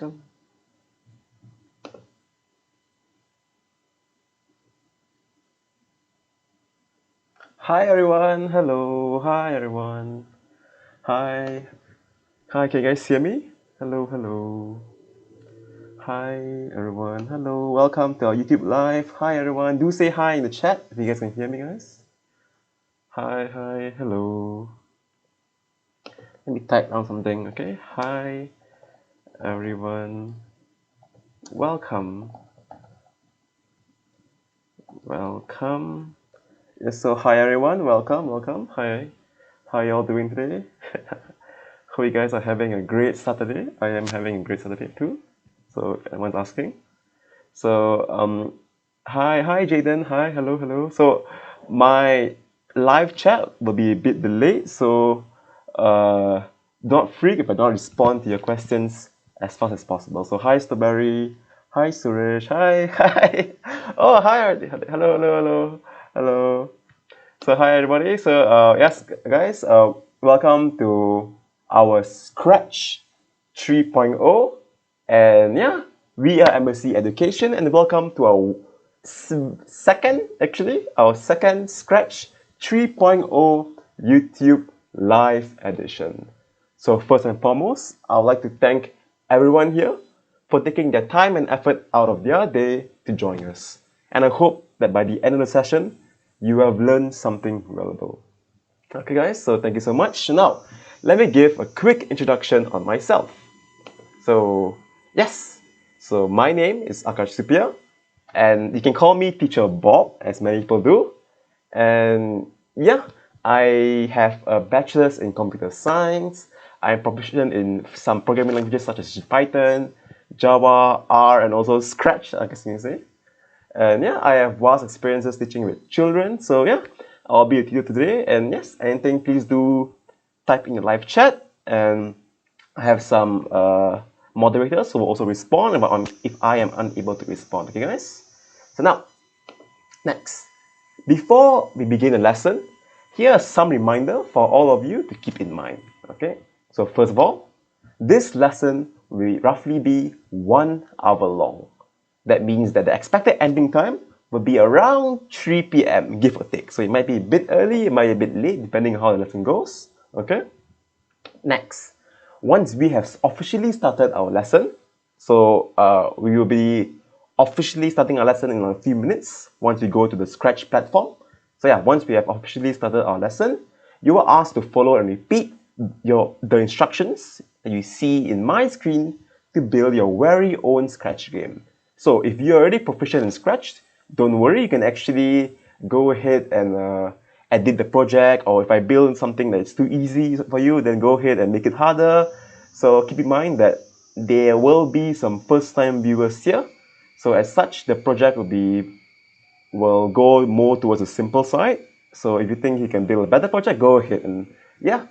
Come. Hi everyone. Hello. Hi everyone. Hi. Hi. Can you guys hear me? Hello. Hello. Hi everyone. Hello. Welcome to our YouTube live. Hi everyone. Do say hi in the chat if you guys can hear me, guys. Hi. Hi. Hello. Let me type down something. Okay. Hi everyone. Welcome. Welcome. Yes, so hi everyone. Welcome. Welcome. Hi. How y'all doing today? Hope you guys are having a great Saturday. I am having a great Saturday too. So everyone's asking. So hi Jaden. Hi, hello, hello. So my live chat will be a bit delayed. So don't freak if I don't respond to your questions as fast as possible. So hi Strawberry. Hi Suresh. Hi, hi. Oh hi. Hello, hello, hello, hello. So hi everybody. So yes, guys. Welcome to our Scratch 3.0, and yeah, we are MSc Education, and welcome to our our second Scratch 3.0 YouTube live edition. So first and foremost, I would like to thank everyone here for taking their time and effort out of their day to join us. And I hope that by the end of the session, you have learned something valuable. Okay, guys, so thank you so much. Now, let me give a quick introduction on myself. So, yes, so my name is Akash Supia, and you can call me Teacher Bob, as many people do. And yeah, I have a bachelor's in computer science. I'm proficient in some programming languages such as Python, Java, R, and also Scratch, I guess you can say. And yeah, I have vast experiences teaching with children. So yeah, I'll be with you today. And yes, anything, please do type in the live chat. And I have some moderators who will also respond if I am unable to respond. Okay, guys? So now, next. Before we begin the lesson, here are some reminder for all of you to keep in mind. Okay? So first of all, this lesson will roughly be 1 hour long. That means that the expected ending time will be around 3 p.m. give or take. So it might be a bit early, it might be a bit late, depending on how the lesson goes. Okay? Next, once we have officially started our lesson, so we will be officially starting our lesson in a few minutes once we go to the Scratch platform. So yeah, once we have officially started our lesson, you are asked to follow and repeat the instructions that you see in my screen to build your very own Scratch game. So if you're already proficient in Scratch, don't worry, you can actually go ahead and edit the project, or if I build something that's too easy for you, then go ahead and make it harder. So keep in mind that there will be some first-time viewers here. So as such, the project will go more towards the simple side. So if you think you can build a better project, go ahead and yeah.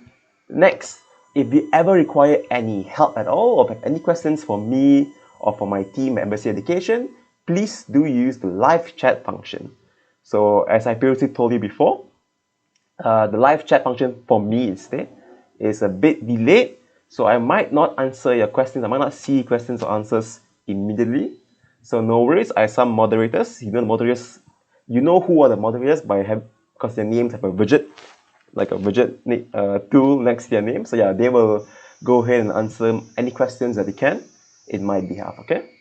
Next, if you ever require any help at all or have any questions for me or for my team at Embassy Education, please do use the live chat function. So as I previously told you before, the live chat function for me instead is a bit delayed. So I might not answer your questions. I might not see questions or answers immediately. So no worries. I have some moderators. You know who are the moderators because their names have a widget, like a widget tool next to their name. So yeah, they will go ahead and answer any questions that they can in my behalf. Okay.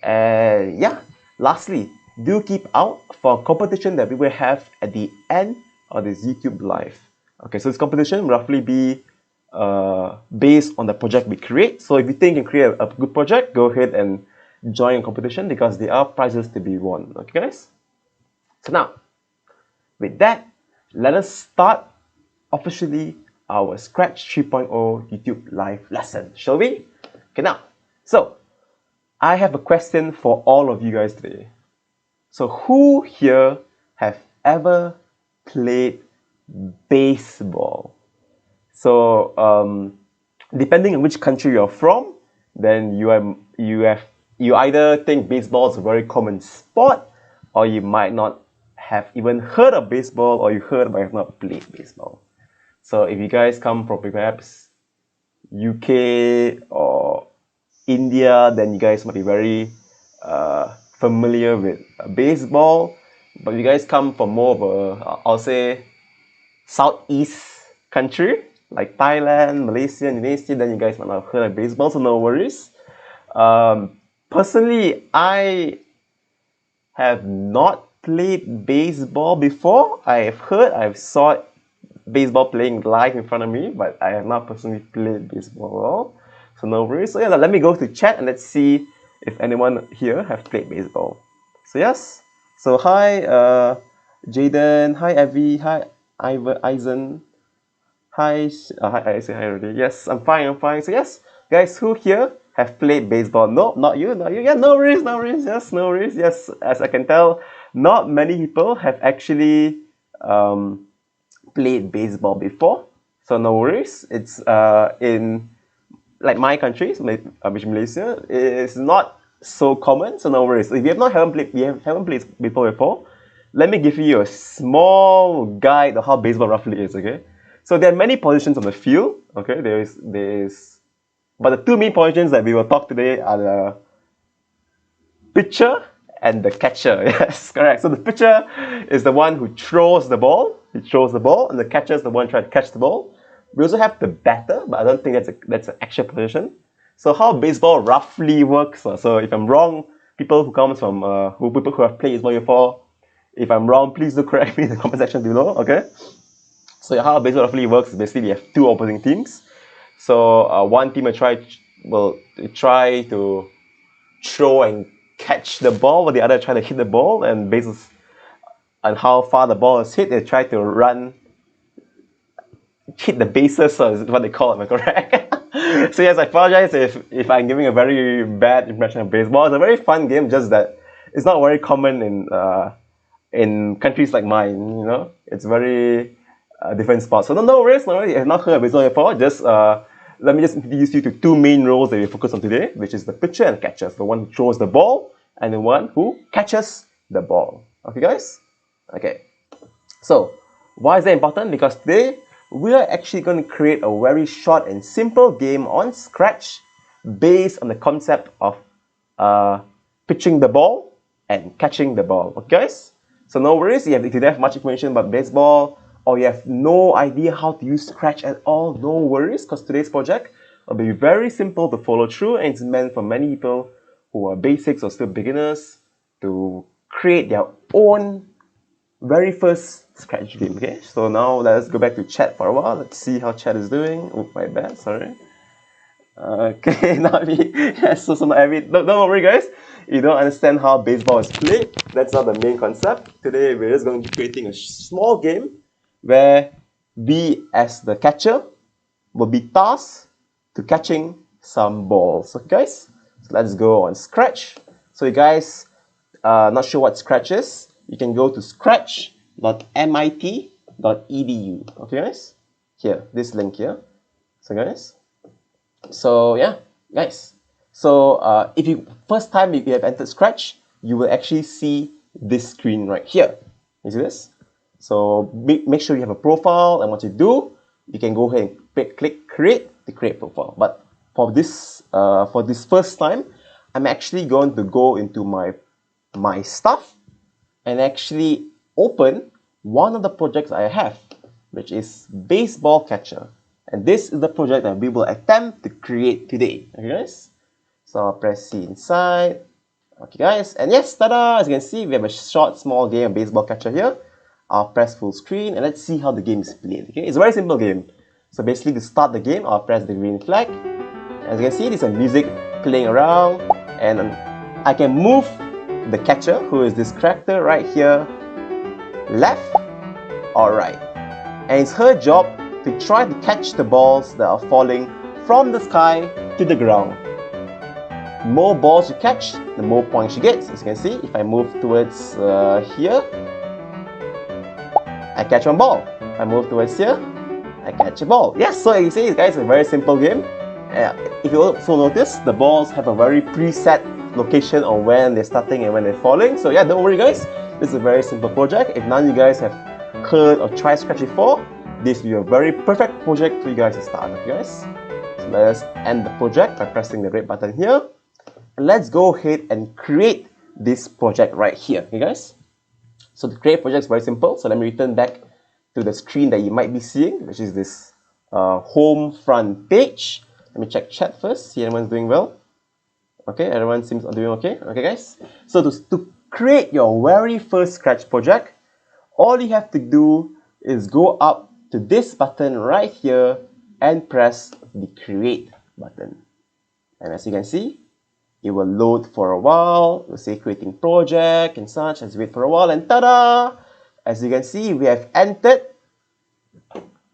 And yeah, lastly, do keep out for a competition that we will have at the end of this YouTube live. Okay, so this competition will roughly be based on the project we create. So if you think you can create a good project, go ahead and join a competition because there are prizes to be won. Okay, guys? So now, with that, let us start officially our Scratch 3.0 YouTube live lesson, shall we? Okay, now, so I have a question for all of you guys today. So who here have ever played baseball? So depending on which country you're from, then you either think baseball is a very common sport, or you might not have even heard of baseball, or you heard but have not played baseball. So if you guys come from perhaps UK or India, then you guys might be very familiar with baseball. But you guys come from more of a, I'll say, Southeast country like Thailand, Malaysia, Indonesia, then you guys might not have heard of baseball, so no worries. Personally, I have not played baseball before. I've saw baseball playing live in front of me, but I have not personally played baseball at all. So no worries. So yeah, let me go to chat and let's see if anyone here have played baseball. So yes. So hi, Jaden. Hi, Evie. Hi, Eisen. Hi, hi, I say hi already. Yes, I'm fine. I'm fine. So yes, guys, who here have played baseball? No, not you, not you. Yeah, no worries, no worries. Yes, no worries. Yes, as I can tell, not many people have actually played baseball before. So no worries. It's in like my country, which is Malaysia, it's not so common. So no worries. If you haven't played baseball before, let me give you a small guide of how baseball roughly is. Okay. So there are many positions on the field. Okay. But the two main positions that we will talk today are the pitcher and the catcher. Yes, correct. So the pitcher is the one who throws the ball. He throws the ball, and the catcher is the one trying to catch the ball. We also have the batter, but I don't think that's an actual position. So how baseball roughly works. So if I'm wrong, people who comes from people who have played baseball before, if I'm wrong, please do correct me in the comment section below. Okay. So how baseball roughly works is basically you have two opposing teams. So one team will try to throw and catch the ball, while the other try to hit the ball, and based on how far the ball is hit, they try to hit the bases, so is what they call it, am I correct? So yes, I apologize if I'm giving a very bad impression of baseball. It's a very fun game, just that it's not very common in countries like mine, you know. It's very different sport. So no worries, no worries. If you've not heard of baseball before, just let me just introduce you to two main roles that we focus on today, which is the pitcher and catcher. So the one who throws the ball and the one who catches the ball. Okay, guys? Okay. So why is that important? Because today we are actually going to create a very short and simple game on Scratch based on the concept of pitching the ball and catching the ball. Okay, guys? So no worries, if you don't have much information about baseball, or you have no idea how to use Scratch at all, no worries, because today's project will be very simple to follow through, and it's meant for many people who are basics or still beginners to create their own very first Scratch game. Okay, so now let's go back to chat for a while. Let's see how chat is doing. Oh, my bad, sorry. Okay, not me. Yes, so not every. Don't worry, guys. You don't understand how baseball is played. That's not the main concept. Today, we're just going to be creating a small game where we, as the catcher, will be tasked to catching some balls. Okay, guys? So let's go on Scratch. So you guys not sure what Scratch is, you can go to scratch.mit.edu. Okay, guys? Here, this link here. So guys, so yeah, guys. So if you have entered Scratch, you will actually see this screen right here. You see this? So make sure you have a profile, and what you do, you can go ahead and click create to create profile. But for this first time, I'm actually going to go into my stuff and actually open one of the projects I have, which is Baseball Catcher. And this is the project that we will attempt to create today. Okay, guys? So I'll press C inside. Okay, guys. And yes, tada! As you can see, we have a short, small game of Baseball Catcher here. I'll press full screen and let's see how the game is played. Okay, it's a very simple game. So basically, to start the game, I'll press the green flag. As you can see, there's some music playing around, and I can move the catcher, who is this character right here, left or right. And it's her job to try to catch the balls that are falling from the sky to the ground. The more balls you catch, the more points she gets. As you can see, if I move towards here, I catch one ball. If I move towards here, I catch a ball. Yes, so you see, guys, it's a very simple game. If you also notice, the balls have a very preset location on when they're starting and when they're falling. So yeah, don't worry, guys. This is a very simple project. If none of you guys have heard or tried Scratch before, this will be a very perfect project for you guys to start. Okay, guys? So let us end the project by pressing the red button here. And let's go ahead and create this project right here, okay guys? So to create a project is very simple. So let me return back to the screen that you might be seeing, which is this home front page. Let me check chat first, see everyone's doing well. Okay, everyone seems doing okay. Okay guys, so to create your very first Scratch project, all you have to do is go up to this button right here and press the create button. And as you can see, it will load for a while. It will say creating project and such. As wait for a while, and ta-da! As you can see, we have entered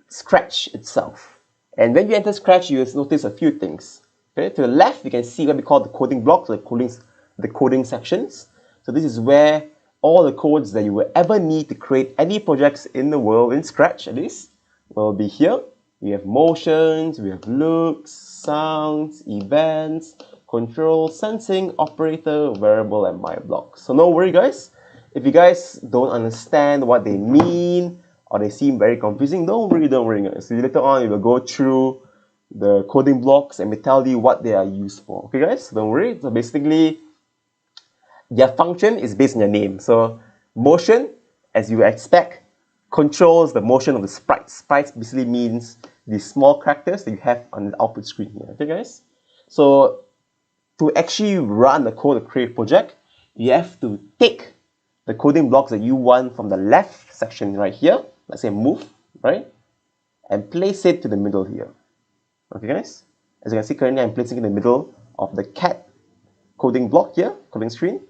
Scratch itself. And when you enter Scratch, you will notice a few things. Okay, to the left, you can see what we call the coding blocks, or the coding sections. So this is where all the codes that you will ever need to create any projects in the world, in Scratch at least, will be here. We have motions, we have looks, sounds, events, control, sensing, operator, variable, and my block. So no worry guys, if you guys don't understand what they mean or they seem very confusing, don't worry guys. So later on, we will go through the coding blocks and we tell you what they are used for. Okay guys, don't worry. So basically, their function is based on their name. So motion, as you expect, controls the motion of the sprites. Sprites basically means the small characters that you have on the output screen here. Okay guys? So to actually run the code to create a project, you have to take the coding blocks that you want from the left section right here, let's say move, right? And place it to the middle here. Okay guys? As you can see, currently I'm placing in the middle of the cat coding block here, coding screen.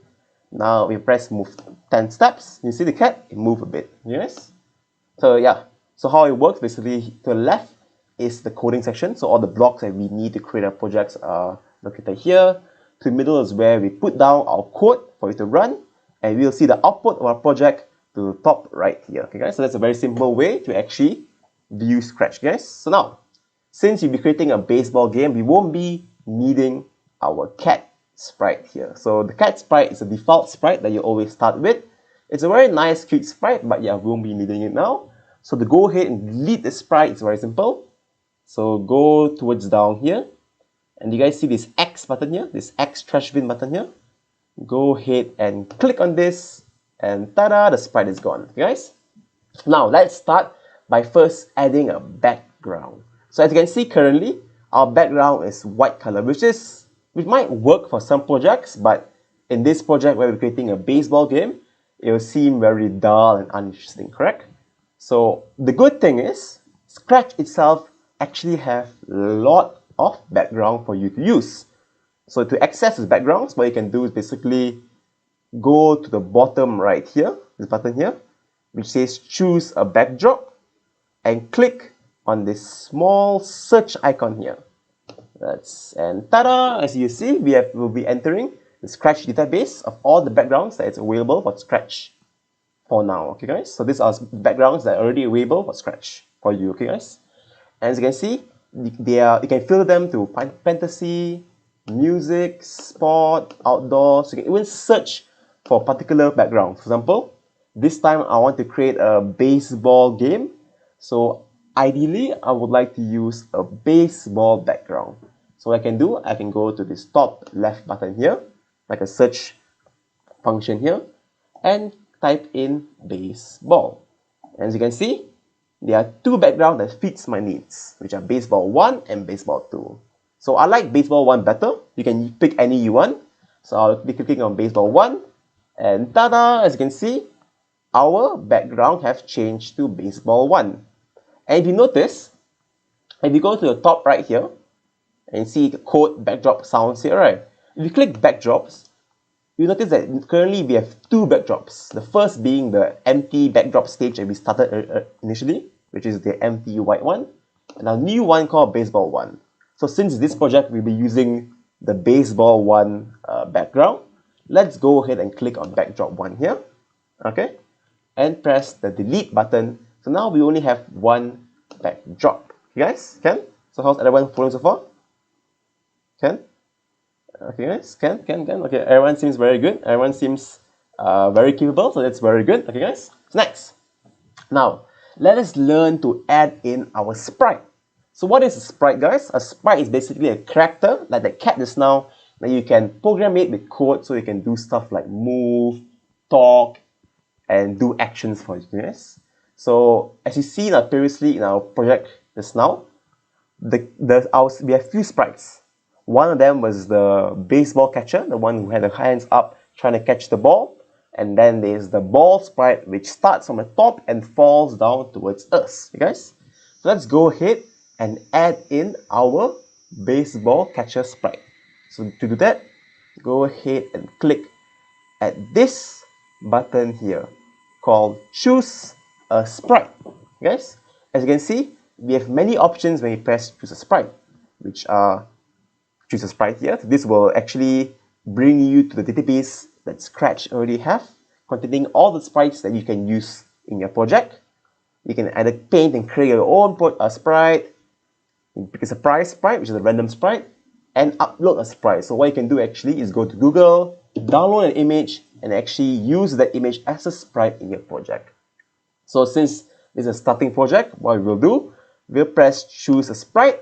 Now we press move 10 steps. You see the cat, it moves a bit. Yes? So yeah, so how it works, basically to the left is the coding section. So all the blocks that we need to create our projects are located here. To the middle is where we put down our code for it to run. And we'll see the output of our project to the top right here. Okay guys, so that's a very simple way to actually view Scratch guys. So now, since you'll be creating a baseball game, we won't be needing our cat sprite here. So the cat sprite is a default sprite that you always start with. It's a very nice, cute sprite, but yeah, we won't be needing it now. So to go ahead and delete the sprite, it's very simple. So go towards down here. And you guys see this X button here, this X trash bin button here. Go ahead and click on this, and ta-da, the sprite is gone. Okay, guys? Now let's start by first adding a background. So as you can see currently, our background is white color, which might work for some projects, but in this project where we're creating a baseball game, it will seem very dull and uninteresting, correct? So the good thing is, Scratch itself actually have a lot of background for you to use. So to access this backgrounds, what you can do is basically go to the bottom right here, this button here, which says choose a backdrop, and click on this small search icon here. And ta-da! As you see, we'll be entering the Scratch database of all the backgrounds that is available for Scratch for now. Okay, guys. So these are backgrounds that are already available for Scratch for you. Okay, guys. And as you can see, you can filter them to fantasy, music, sport, outdoors. You can even search for particular backgrounds. For example, this time I want to create a baseball game. So ideally, I would like to use a baseball background. So what I can do, I can go to this top left button here, like a search function here, and type in baseball. And as you can see, there are two backgrounds that fits my needs, which are baseball 1 and baseball 2. So I like baseball 1 better. You can pick any you want. So I'll be clicking on baseball 1, and ta-da! As you can see, our background has changed to baseball 1. And if you notice, if you go to the top right here, and see the code backdrop sounds here, right? If you click backdrops, you notice that currently we have two backdrops. The first being the empty backdrop stage that we started initially, which is the empty white one, and a new one called baseball 1. So since this project we'll be using the baseball 1 background, let's go ahead and click on backdrop 1 here, okay? And press the delete button. So now we only have one backdrop. You guys, can? So how's everyone following so far? Can? Okay guys, can. Okay, everyone seems very good. Everyone seems very capable, so that's very good. Okay guys, so next. Now, let us learn to add in our sprite. So what is a sprite, guys? A sprite is basically a character, like the cat just now, that you can program it with code so you can do stuff like move, talk, and do actions for it, yes? So as you see previously in our project just now, we have few sprites. One of them was the baseball catcher, the one who had the hands up trying to catch the ball. And then there's the ball sprite, which starts from the top and falls down towards us, you guys? So let's go ahead and add in our baseball catcher sprite. So to do that, go ahead and click at this button here called Choose a Sprite. Guys, as you can see, we have many options when you press Choose a Sprite, which are Choose a Sprite here. This will actually bring you to the database that Scratch already have, containing all the sprites that you can use in your project. You can either paint and create your own sprite, pick a surprise sprite, which is a random sprite, and upload a sprite. So what you can do actually is go to Google, download an image, and actually use that image as a sprite in your project. So since this is a starting project, what we will do, we'll press Choose a Sprite,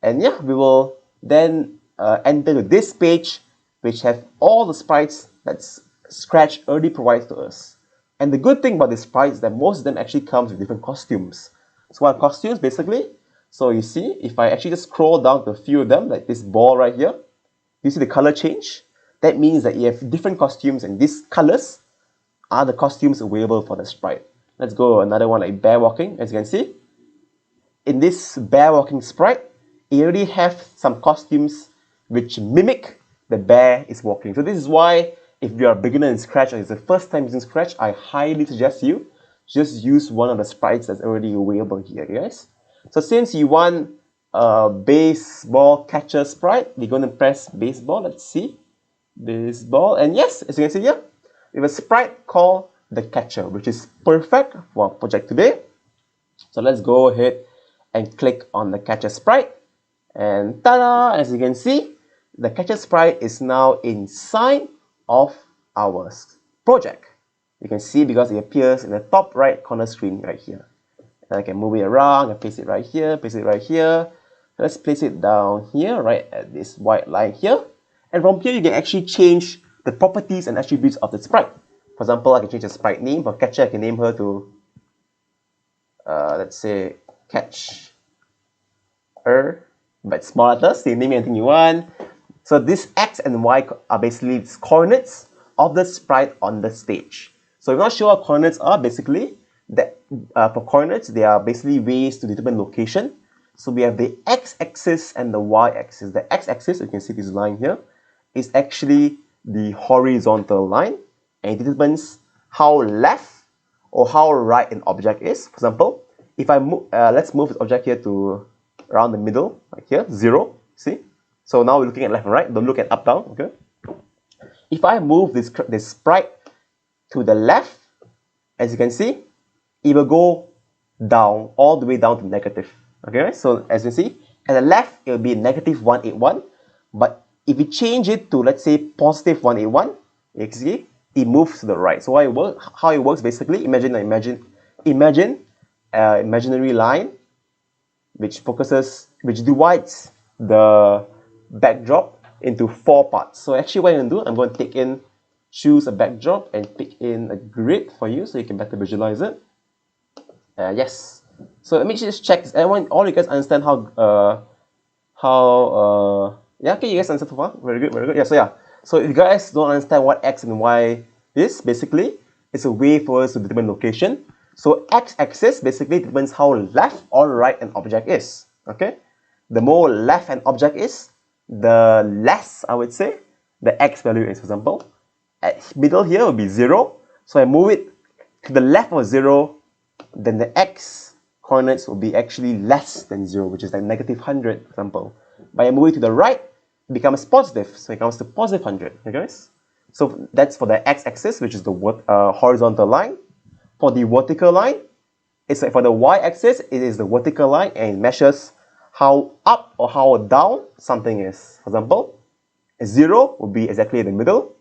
and yeah, we will then enter to this page, which have all the sprites that Scratch already provides to us. And the good thing about these sprites is that most of them actually comes with different costumes. So what are costumes basically? So you see, if I actually just scroll down to a few of them, like this ball right here, you see the color change? That means that you have different costumes, and these colors are the costumes available for the sprite. Let's go another one like bear walking. As you can see, in this bear walking sprite, you already have some costumes which mimic the bear is walking. So this is why if you're a beginner in Scratch or it's the first time using Scratch, I highly suggest you just use one of the sprites that's already available here, guys. So since you want a baseball catcher sprite, we're going to press baseball. Let's see. Baseball. And yes, as you can see here, we have a sprite called the catcher, which is perfect for our project today. So let's go ahead and click on the catcher sprite. And ta-da! As you can see, the catcher sprite is now inside of our project. You can see because it appears in the top right corner screen right here. And I can move it around, I place it right here, place it right here. Let's place it down here, right at this white line here. And from here, you can actually change the properties and attributes of the sprite. For example, I can change the sprite name. For catcher, I can name her to, let's say, catch her, but small letters. You can name anything you want. So this X and Y are basically coordinates of the sprite on the stage. So if you're not sure what coordinates are, basically, for coordinates, they are basically ways to determine location. So we have the X-axis and the Y-axis. The X-axis, you can see this line here, is actually the horizontal line, and it determines how left or how right an object is. For example, if I move, let's move this object here to around the middle, like here, 0, see? So now we're looking at left and right, don't look at up, down, okay? If I move this sprite to the left, as you can see, it will go down, all the way down to negative, okay? So as you see, at the left, it will be negative 181, but if we change it to, let's say, positive 181, you see, it moves to the right. So how it works basically, imagine an imaginary line which divides the backdrop into 4 parts. So actually what I'm going to do, I'm going to choose a backdrop and pick in a grid for you so you can better visualize it. Yes. So let me just check this. All you guys understand yeah, okay, you guys understand so far? Very good, very good. Yeah, so if you guys don't understand what X and Y is, basically, it's a way for us to determine location. So X-axis basically determines how left or right an object is, okay? The more left an object is, the less, I would say, the X value is. For example, at middle here will be 0. So I move it to the left of 0, then the X coordinates will be actually less than 0, which is like negative 100, for example. But I move it to the right, it becomes positive, so it comes to positive 100, okay guys? So that's for the X-axis, which is the horizontal line. For the vertical line, it's like for the Y-axis, it is the vertical line and it measures how up or how down something is. For example, 0 will be exactly in the middle.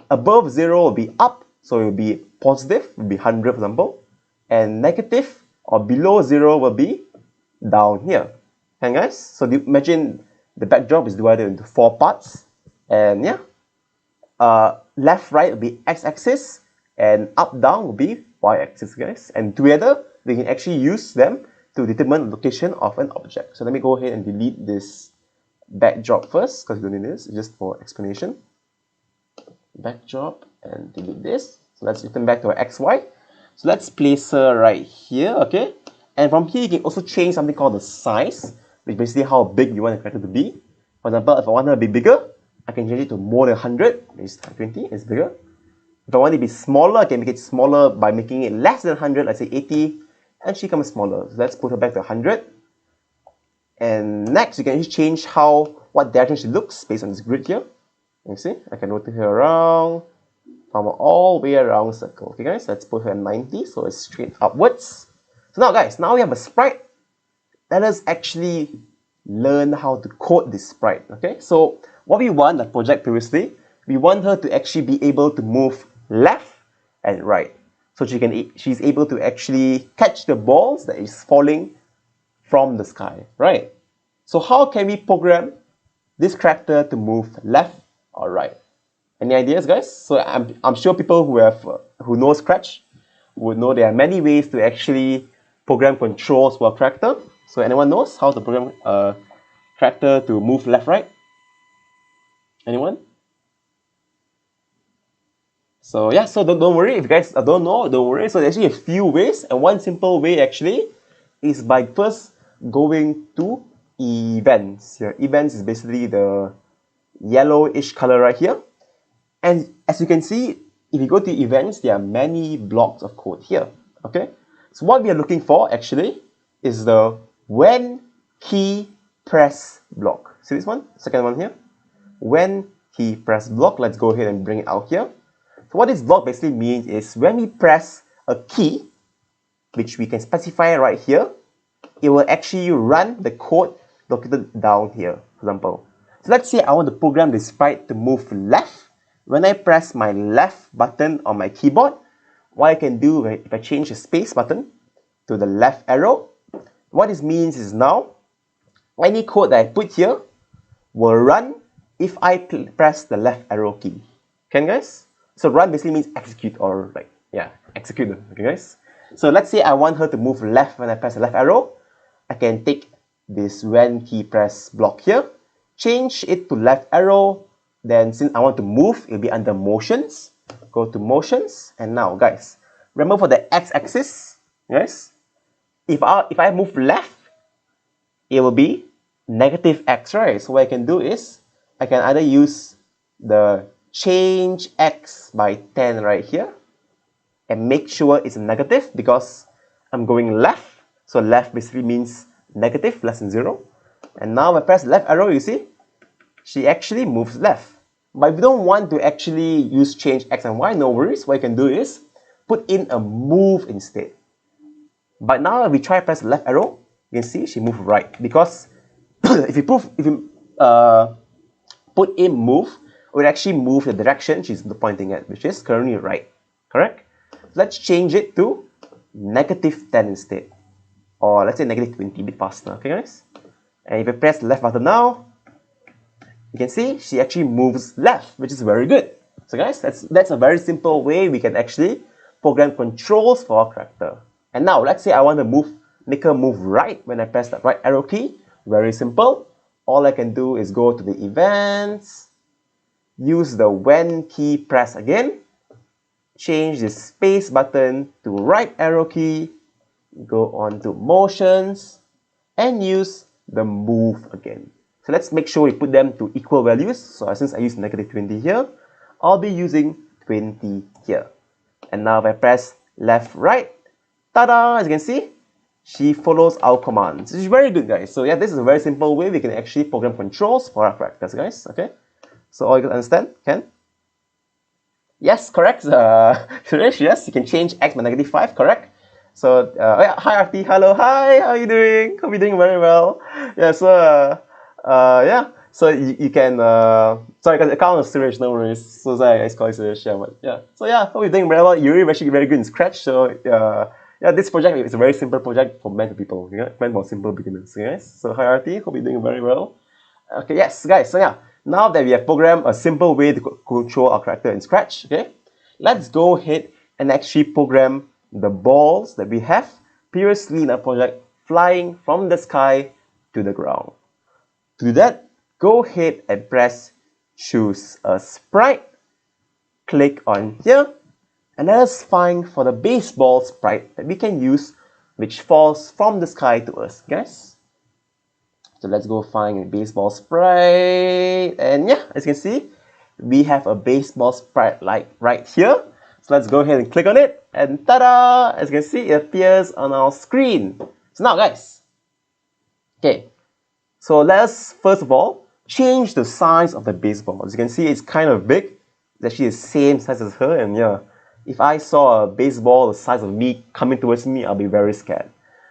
Above 0 will be up, so it will be positive, will be 100 for example. And negative or below 0 will be down here. Can guys? So imagine the backdrop is divided into 4 parts, and yeah, left right will be x-axis, and up down will be y-axis, guys. And together we can actually use them to determine the location of an object. So let me go ahead and delete this backdrop first, because we don't need this, just for explanation. Backdrop and delete this. So let's return back to our xy. So let's place her right here, okay? And from here you can also change something called the size, which is basically how big you want the character to be. For example, if I want her to be bigger, I can change it to more than 100, which is 20, it's bigger. If I want it to be smaller, I can make it smaller by making it less than 100, let's say 80, and she becomes smaller. So let's put her back to 100. And next, you can actually change what direction she looks based on this grid here. You see, I can rotate her around from all the way around the circle. Okay, guys, let's put her at 90, so it's straight upwards. So now, guys, now we have a sprite. Let us actually learn how to code this sprite. Okay, so what we want, the project previously, we want her to actually be able to move left and right. So she's able to actually catch the balls that is falling from the sky, right? So how can we program this character to move left or right? Any ideas, guys? So I'm sure people who know Scratch would know there are many ways to actually program controls for a character. So anyone knows how to program a character to move left, right? Anyone? So yeah, so don't worry if you guys don't know, don't worry. So there's actually a few ways, and one simple way actually is by first going to events. Here, events is basically the yellowish color right here. And as you can see, if you go to events, there are many blocks of code here. Okay, so what we are looking for actually is the when key press block. See this one? Second one here. When key press block. Let's go ahead and bring it out here. So what this block basically means is when we press a key, which we can specify right here, it will actually run the code located down here, for example. So let's say I want to program this sprite to move left. When I press my left button on my keyboard, what I can do if I change the space button to the left arrow, what this means is now any code that I put here will run if I press the left arrow key. Can guys? So run basically means execute, or like, yeah, execute. Okay guys? So let's say I want her to move left when I press the left arrow. I can take this when key press block here, change it to left arrow. Then since I want to move, it'll be under motions. Go to motions. And now guys, remember for the x-axis, guys, if I move left, it will be negative x, right? So what I can do is I can either use the change x by 10 right here and make sure it's negative because I'm going left. So left basically means negative, less than 0. And now if I press the left arrow, you see, she actually moves left. But if you don't want to actually use change x and y, no worries. What you can do is put in a move instead. But now if we try press the left arrow, you can see she moved right. Because if you put in move, it would actually move the direction she's pointing at, which is currently right. Correct? Let's change it to negative 10 instead. Or let's say negative 20, a bit faster. Okay guys? And if I press the left button now, you can see she actually moves left, which is very good. So guys, that's a very simple way we can actually program controls for our character. And now let's say I want to make her move right when I press that right arrow key. Very simple. All I can do is go to the events, use the when key press again, change the space button to right arrow key, go on to motions, and use the move again. So let's make sure we put them to equal values. So since I use negative 20 here, I'll be using 20 here. And now if I press left, right, ta-da, as you can see, she follows our commands. Which is very good, guys. So yeah, this is a very simple way we can actually program controls for our characters, guys. Okay. So all you can understand? Can? Yes, correct. Suresh, yes, you can change x by negative 5, correct? So, yeah, hi Arti, hello, hi, how are you doing? Hope you're doing very well. Yeah, so, yeah, so you can, sorry, because the account is Suresh, no worries. So, sorry, I call you Suresh, yeah, but yeah. So, yeah, hope you're doing very well. You're actually very good in Scratch, so, Yeah, this project is a very simple project for meant for people, meant for simple beginners, guys. So hierarchy, hope you're doing very well. Okay, yes, guys. So yeah, now that we have programmed a simple way to control our character in Scratch, okay, let's go ahead and actually program the balls that we have previously in our project flying from the sky to the ground. To do that, go ahead and press choose a sprite, click on here, and let us find for the baseball sprite that we can use which falls from the sky to us, guys. So let's go find a baseball sprite, and yeah, as you can see, we have a baseball sprite like right here. So let's go ahead and click on it, and ta-da! As you can see, it appears on our screen. So now, guys, okay, so let's first of all change the size of the baseball. As you can see, it's kind of big. It's actually the same size as her, and yeah, if I saw a baseball the size of me coming towards me, I'll be very scared.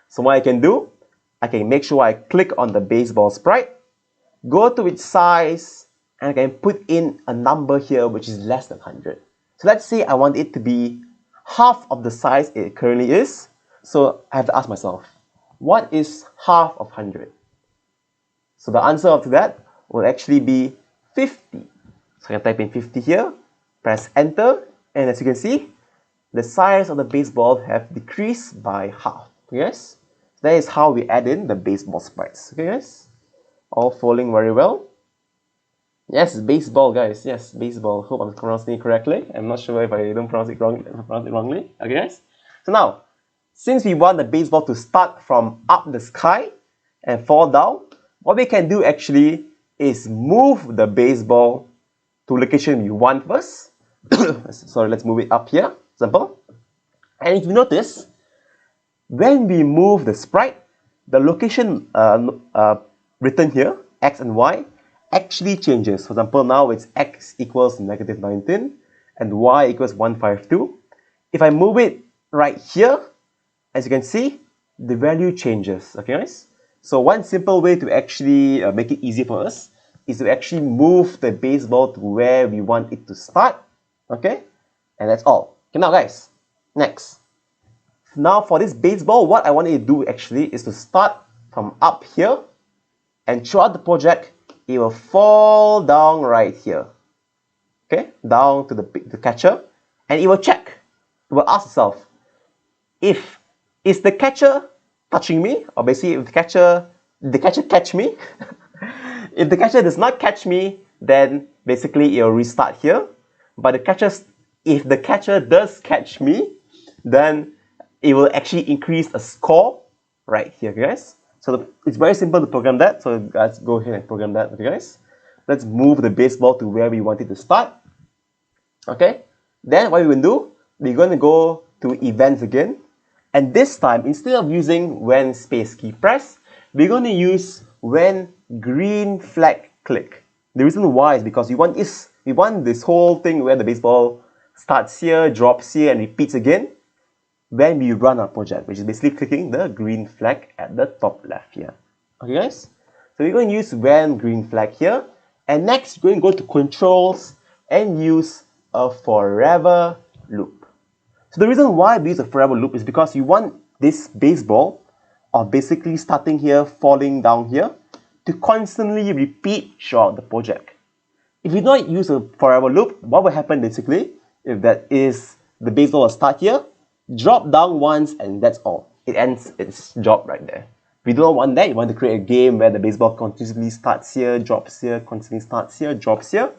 So what I can do, I can make sure I click on the baseball sprite, go to its size, and I can put in a number here which is less than 100. So let's say I want it to be half of the size it currently is. So I have to ask myself, what is half of 100? So the answer to that will actually be 50. So I can type in 50 here, press enter, and as you can see, the size of the baseball have decreased by half. Okay, guys? That is how we add in the baseball sprites. Okay, guys? All following very well. Yes, baseball, guys. Yes, baseball. Hope I'm pronouncing it correctly. I'm not sure if I don't pronounce it wrongly. Okay, guys? So now, since we want the baseball to start from up the sky and fall down, what we can do actually is move the baseball to location we want first. Sorry, let's move it up here. Simple. And if you notice, when we move the sprite, the location written here, x and y, actually changes. For example, now it's x equals -19 and y equals 152. If I move it right here, as you can see, the value changes. Okay, guys? So one simple way to actually make it easy for us is to actually move the baseball to where we want it to start. Okay, and that's all. Okay, now guys, next. Now for this baseball, what I want it to do actually is to start from up here, and throughout the project, it will fall down right here. Okay, down to the catcher, and it will check. It will ask itself, is the catcher touching me? Or basically, if the catcher catch me? If the catcher does not catch me, then basically it will restart here. But if the catcher does catch me, then it will actually increase a score right here, guys. So it's very simple to program that. So let's go ahead and program that, okay, guys. Let's move the baseball to where we want it to start. Okay. Then what we're going to do, we're going to go to events again. And this time, instead of using when space key press, we're going to use when green flag click. The reason why is because we want this whole thing where the baseball starts here, drops here, and repeats again when we run our project, which is basically clicking the green flag at the top left here. Okay, guys? So we're going to use when green flag here. And next, we're going to go to controls and use a forever loop. So the reason why we use a forever loop is because you want this baseball, or basically starting here, falling down here, to constantly repeat throughout the project. If you don't use a forever loop, what will happen basically, if that is the baseball will start here, drop down once, and that's all. It ends its job right there. We don't want that. You want to create a game where the baseball continuously starts here, drops here, constantly starts here, drops here.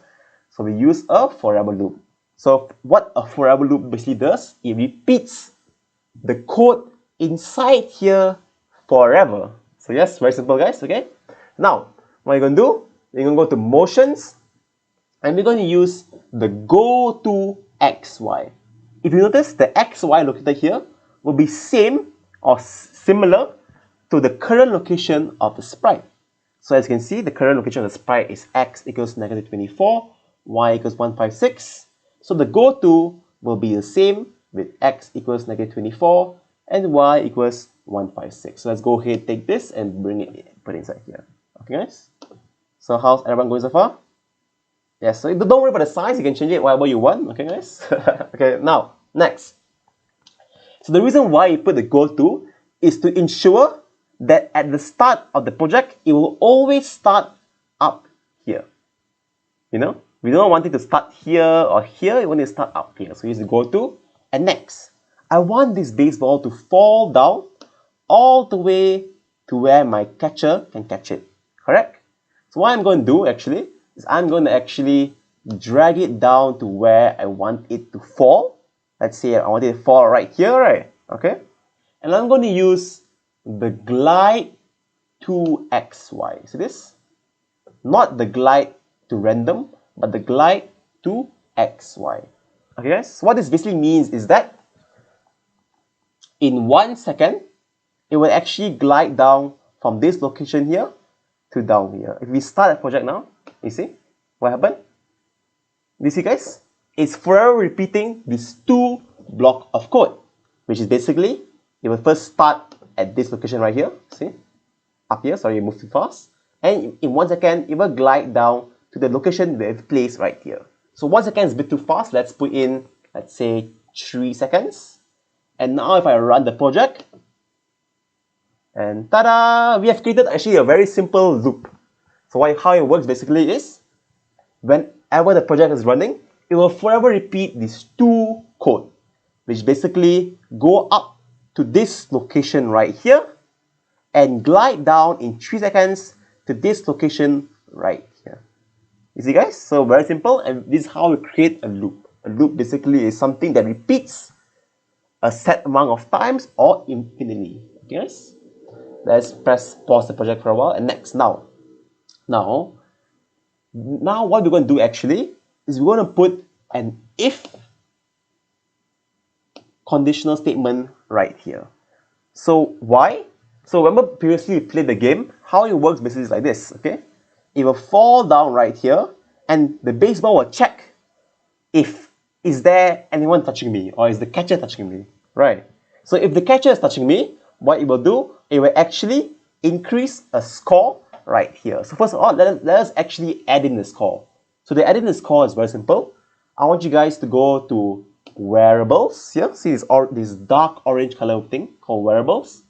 So we use a forever loop. So what a forever loop basically does, it repeats the code inside here forever. So yes, very simple, guys. Okay. Now, what you're going to do, you're going to go to motions, and we're going to use the go to XY. If you notice, the XY located here will be same or similar to the current location of the sprite. So as you can see, the current location of the sprite is x equals -24, y equals 156. So the go to will be the same with x equals -24 and y equals 156. So let's go ahead, take this and bring it, put it inside here. Okay, guys? So how's everyone going so far? Yes, so don't worry about the size, you can change it whatever you want. Okay, guys? Okay, now, next. So the reason why you put the goto is to ensure that at the start of the project, it will always start up here. You know, we don't want it to start here or here, we want it to start up here. So use the goto. And next, I want this baseball to fall down all the way to where my catcher can catch it. Correct? So what I'm going to do actually is I'm going to actually drag it down to where I want it to fall. Let's say I want it to fall right here, right? Okay? And I'm going to use the glide to XY. See this? Not the glide to random, but the glide to XY. Okay guys? So what this basically means is that in 1 second, it will actually glide down from this location here to down here. If we start a project now, you see what happened? You see guys? It's forever repeating these two blocks of code, which is basically, it will first start at this location right here, see? Up here, sorry, I moved too fast. And in 1 second, it will glide down to the location we've placed right here. So 1 second is a bit too fast. Let's put in, let's say, 3 seconds. And now if I run the project, and ta-da! We have created actually a very simple loop. So how it works basically is, whenever the project is running, it will forever repeat these two code, which basically go up to this location right here and glide down in 3 seconds to this location right here. You see guys? So very simple, and this is how we create a loop. A loop basically is something that repeats a set amount of times or infinitely. Okay guys? Let's pause the project for a while, and next, now what we're going to do actually is we're going to put an if conditional statement right here. So why? So remember previously we played the game, how it works basically is like this, okay? It will fall down right here, and the baseball will check if, is there anyone touching me, or is the catcher touching me, right? So if the catcher is touching me, what it will do, it will actually increase a score right here. So first of all, let us actually add in the score. So the add in the score is very simple. I want you guys to go to variables here. See this dark orange color thing called variables.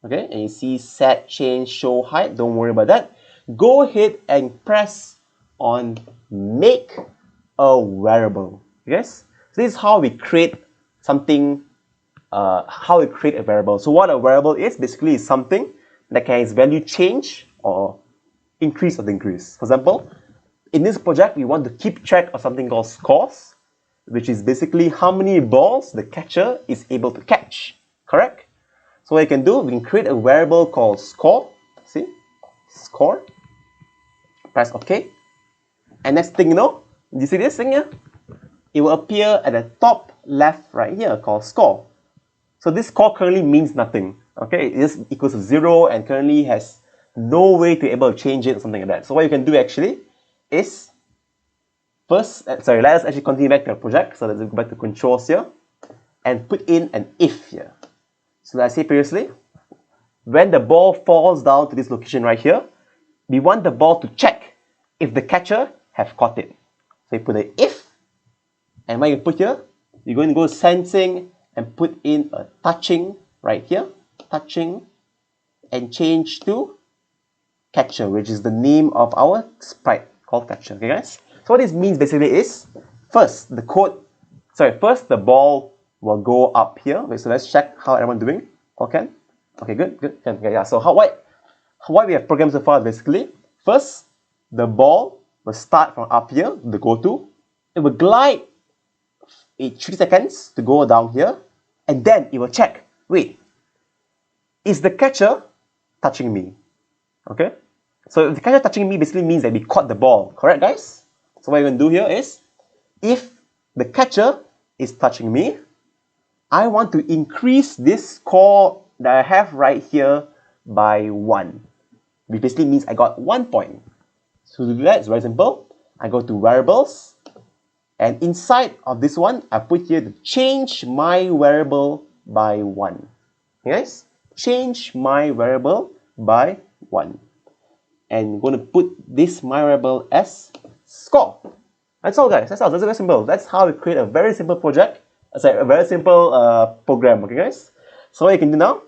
Okay, and you see set, change, show, hide. Don't worry about that. Go ahead and press on make a variable. Yes, so this is how we create something. How we create a variable. So what a variable is basically is something that can its value change or increase or decrease. For example, in this project, we want to keep track of something called scores, which is basically how many balls the catcher is able to catch. Correct? So what you can do, we can create a variable called score. See? Score. Press OK. And next thing you know, you see this thing here? It will appear at the top left right here called score. So this score currently means nothing. Okay, it just equals to 0 and currently has no way to be able to change it or something like that. So what you can do actually is first, let us actually continue back to our project. So let's go back to controls here and put in an if here. So like I said previously, when the ball falls down to this location right here, we want the ball to check if the catcher have caught it. So you put an if, and what you put here, you're going to go sensing and put in a touching right here, touching, and change to catcher, which is the name of our sprite called catcher. Okay guys? So what this means basically is, first the ball will go up here. Okay, so let's check how everyone's doing. Okay? Okay, good. Okay, yeah. So what we have programmed so far basically, first the ball will start from up here, the goto. It will glide 3 seconds to go down here, and then it will check, wait, is the catcher touching me? Okay, so if the catcher touching me basically means that we caught the ball, correct guys? So what you're going to do here is, if the catcher is touching me, I want to increase this score that I have right here by 1, which basically means I got 1 point. So to do that, it's very simple. I go to variables, and inside of this one, I put here to change my variable by 1. Okay, guys? Change my variable by 1. And I'm going to put this my variable as score. That's all guys, that's all, that's very simple. That's how we create a very simple project It's like a very simple program, okay guys? So what you can do now,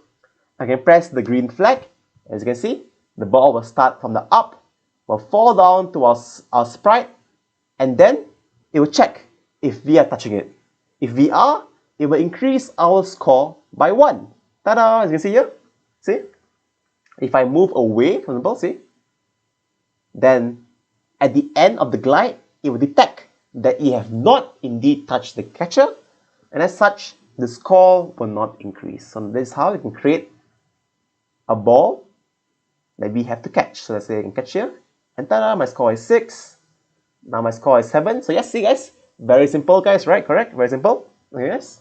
I can press the green flag. As you can see, the ball will start from the up, will fall down to our sprite, and then it will check if we are touching it. If we are, it will increase our score by 1. Ta-da! As you can see here, see? If I move away from the ball, see? Then at the end of the glide, it will detect that you have not indeed touched the catcher, and as such, the score will not increase. So this is how you can create a ball that we have to catch. So let's say I can catch here, and ta-da, my score is 6. Now my score is 7. So yes, see guys, very simple guys, right? Correct? Very simple. Okay guys.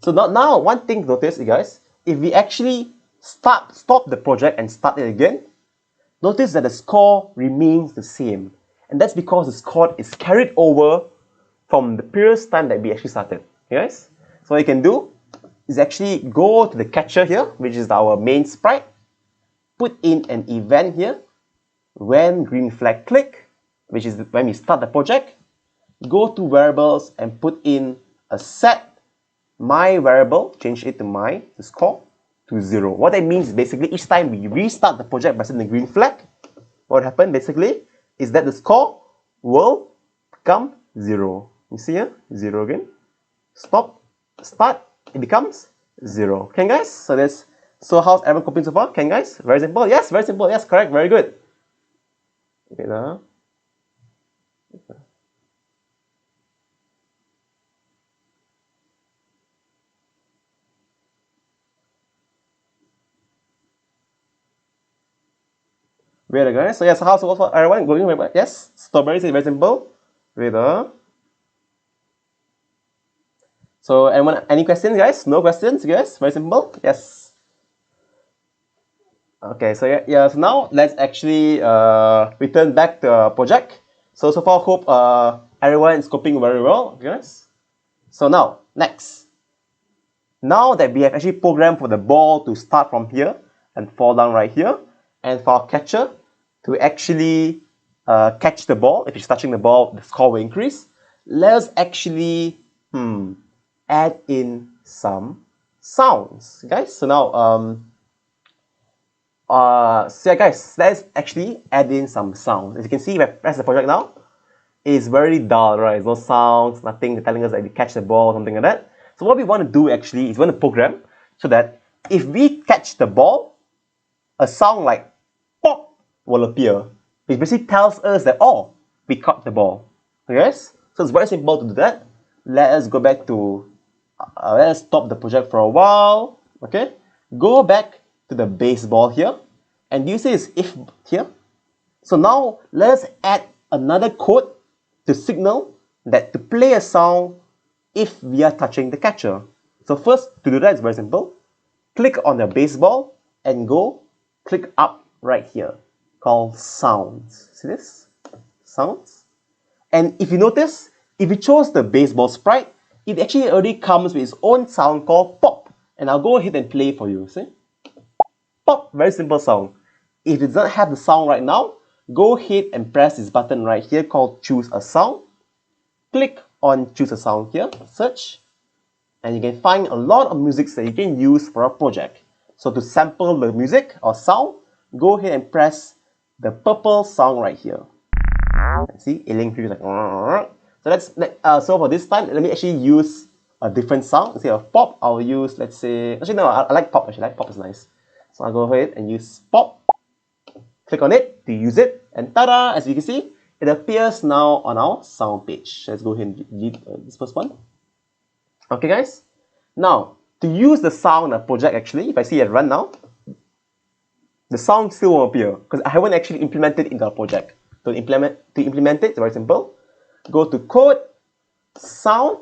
So now one thing to notice, you guys, if we actually stop the project and start it again, notice that the score remains the same. And that's because the score is carried over from the previous time that we actually started. Okay guys? So what you can do is actually go to the catcher here, which is our main sprite, put in an event here, when green flag click, which is when we start the project, go to variables and put in a set my variable, change it to the score to 0. What that means is basically each time we restart the project by setting the green flag, what happened basically is that the score will become 0. You see here, 0 again. Stop, start, it becomes 0. Okay guys, so how's everyone coping so far? Okay guys, very simple. Yes, very simple. Yes, correct, very good. Okay now. Wait guys. So yes, how's everyone going? Yes, strawberries is very simple. Wait So anyone, any questions guys? No questions guys? Very simple. Yes. Okay, so yeah, so now let's actually return back to our project. So far hope everyone is coping very well, guys. So now next. Now that we have actually programmed for the ball to start from here and fall down right here, and for our catcher to actually catch the ball, if he's touching the ball, the score will increase. Let's actually add in some sounds, guys. So now so yeah guys, let's actually add in some sounds. As you can see, if I press the project now, it's very dull, right? There's no sounds, nothing telling us that we catch the ball or something like that. So what we want to do actually is we want to program so that if we catch the ball, a sound like pop will appear, which basically tells us that, oh, we caught the ball. Okay? So it's very simple to do that. Let us go back to, let's stop the project for a while. Okay? Go back to the baseball here, and you see this if here. So now let's add another code to signal that to play a sound if we are touching the catcher. So first, to do that is very simple. Click on the baseball and go click up right here, called sounds. See this? Sounds. And if you notice, if you chose the baseball sprite, it actually already comes with its own sound called pop. And I'll go ahead and play for you. See? Pop, very simple sound. If it doesn't have the sound right now, go ahead and press this button right here called choose a sound. Click on choose a sound here, search, and you can find a lot of music that you can use for a project. So to sample the music or sound, go ahead and press the purple sound right here. See, alien creatures like. So for this time, let me actually use a different sound. Instead of pop, I'll use, let's say, actually no, I like pop. Actually, pop is nice. So I'll go ahead and use pop. Click on it to use it, and ta-da! As you can see, it appears now on our sound page. Let's go ahead and delete this first one. Okay, guys. Now, to use the sound project, actually, if I see it run now, the sound still won't appear because I haven't actually implemented it into our project. To implement it, it's very simple. Go to code, sound,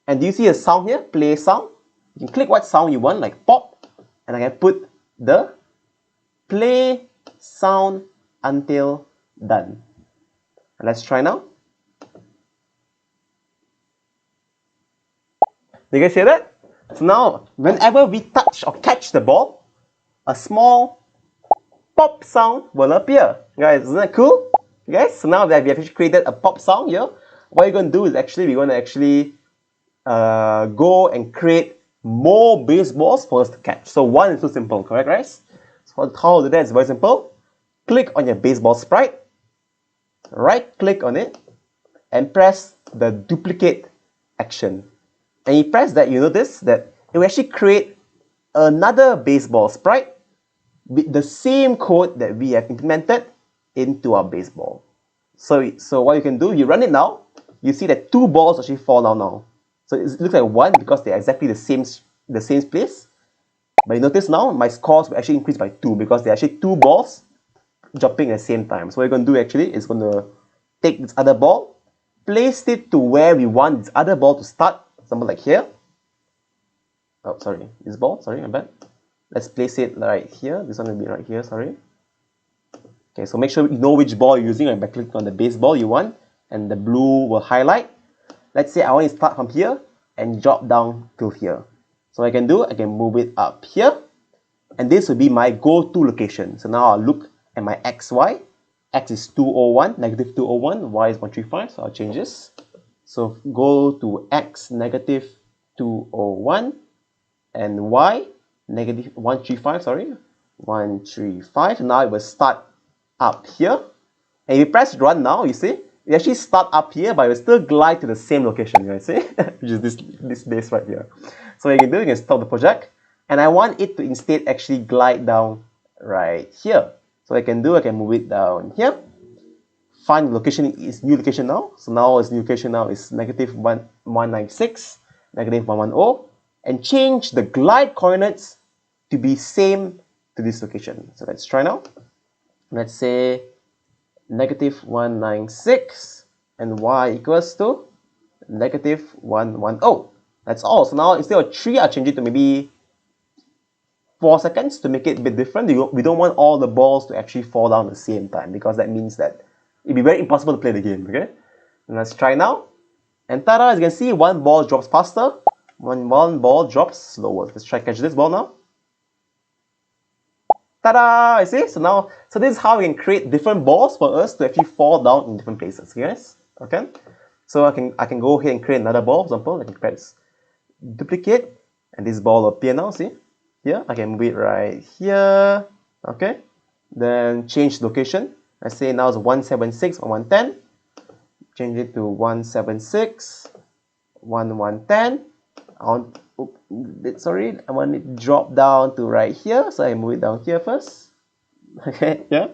and do you see a sound here? Play sound. You can click what sound you want, like pop, and I can put the play sound until done. And let's try now. Do you guys hear that? So now, whenever we touch or catch the ball, a small pop sound will appear. Guys, isn't that cool? Guys, so now that we have created a pop sound here, what you're going to do is actually, we're going to actually go and create more baseballs for us to catch. So one is too simple, correct, guys? So how to do that is very simple. Click on your baseball sprite, right click on it, and press the duplicate action. And you press that, you notice that it will actually create another baseball sprite with the same code that we have implemented into our baseball. So what you can do, you run it now, you see that 2 balls actually fall down now. So it looks like 1 because they're exactly the same place. But you notice now my scores will actually increase by 2 because there are actually 2 balls dropping at the same time. So what you're going to do actually is going to take this other ball, place it to where we want this other ball to start, something like here. Oh, sorry, this ball, sorry, my bad. Let's place it right here. This one will be right here, sorry. Okay, so make sure you know which ball you're using by clicking on the baseball you want, and the blue will highlight. Let's say I want to start from here and drop down to here. So what I can do, I can move it up here, and this will be my go-to location. So now I'll look at my XY. X is 201, negative 201, Y is 135, so I'll change this. So go to X, negative 201, and Y, negative 135, sorry, 135. Now it will start up here. And if you press run now, you see, it actually start up here, but it will still glide to the same location, you see, which is this base right here. So what you can do, you can stop the project, and I want it to instead actually glide down right here. So what I can do, I can move it down here. Find the location is new location now. So now its new location now is negative 196, negative 110, and change the glide coordinates to be same to this location. So let's try now. Let's say negative 196 and Y equals to negative 110. That's all. So now instead of 3, I'll change it to maybe 4 seconds to make it a bit different. We don't want all the balls to actually fall down at the same time, because that means that it'd be very impossible to play the game, okay? And let's try now. And tada, as you can see, 1 ball drops faster, one ball drops slower. Let's try catch this ball now. Tada! You see? So this is how we can create different balls for us to actually fall down in different places, guys. Okay? So I can go here and create another ball. For example, I can press duplicate, and this ball will appear now. See? Here, I can move it right here. Okay? Then change location. Let's say now it's 176 or 110. Change it to 176, 110. I want it to drop down to right here, so I move it down here first. Okay, yeah.